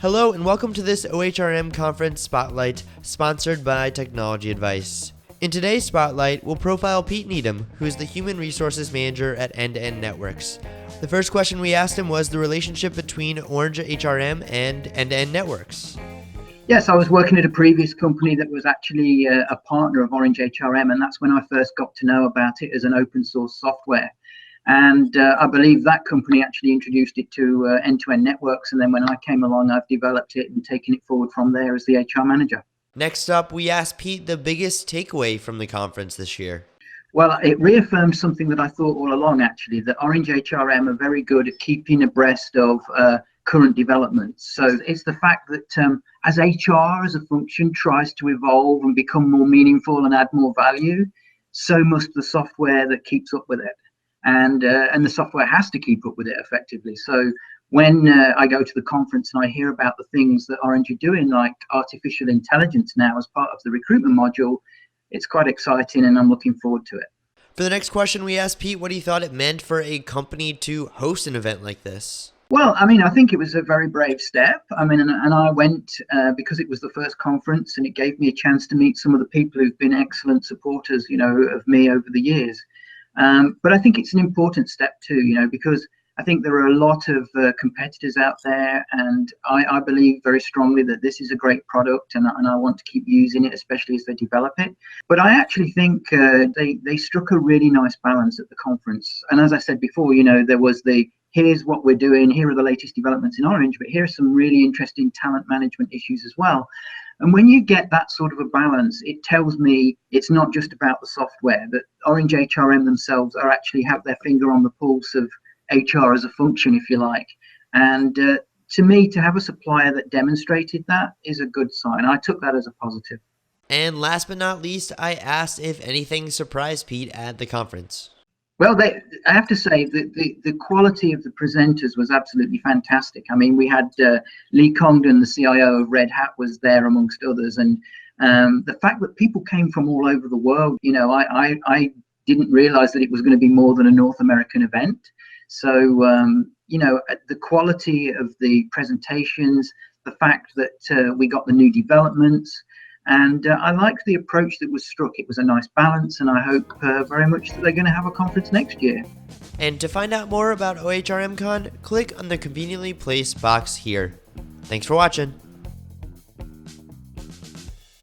Hello and welcome to this OHRM Conference Spotlight, sponsored by TechnologyAdvice. In today's Spotlight, we'll profile Pete Needham, who is the Human Resources Manager at N2N Networks. The first question we asked him was the relationship between Orange HRM and N2N Networks. Yes, I was working at a previous company that was actually a partner of Orange HRM, and that's when I first got to know about it as an open source software. And I believe that company actually introduced it to N2N Networks, and then when I came along, I've developed it and taken it forward from there as the HR manager. Next up, we asked Pete the biggest takeaway from the conference this year. Well, it reaffirmed something that I thought all along, actually, that Orange HRM are very good at keeping abreast of current developments. So it's the fact that as HR as a function tries to evolve and become more meaningful and add more value, so must the software that keeps up with it. And the software has to keep up with it effectively. So when I go to the conference and I hear about the things that Orange are doing, like artificial intelligence now as part of the recruitment module, it's quite exciting and I'm looking forward to it. For the next question, we asked Pete what he thought it meant for a company to host an event like this. Well, I mean, I think it was a very brave step. I mean, and I went because it was the first conference and it gave me a chance to meet some of the people who've been excellent supporters, of me over the years. But I think it's an important step too, because I think there are a lot of competitors out there, and I believe very strongly that this is a great product, and I want to keep using it, especially as they develop it. But I actually think they struck a really nice balance at the conference. And as I said before, there was here's what we're doing, here are the latest developments in Orange, but here are some really interesting talent management issues as well. And when you get that sort of a balance, it tells me it's not just about the software, that Orange HRM themselves actually have their finger on the pulse of HR as a function, if you like. And to me, to have a supplier that demonstrated that is a good sign. I took that as a positive. And last but not least, I asked if anything surprised Pete at the conference. Well, I have to say that the quality of the presenters was absolutely fantastic. I mean, we had Lee Congdon, the CIO of Red Hat, was there amongst others. And the fact that people came from all over the world, I didn't realize that it was going to be more than a North American event. So, the quality of the presentations, the fact that we got the new developments, and I liked the approach that was struck. It was a nice balance, and I hope very much that they're going to have a conference next year. And to find out more about OHRMCon, click on the conveniently placed box here. Thanks for watching.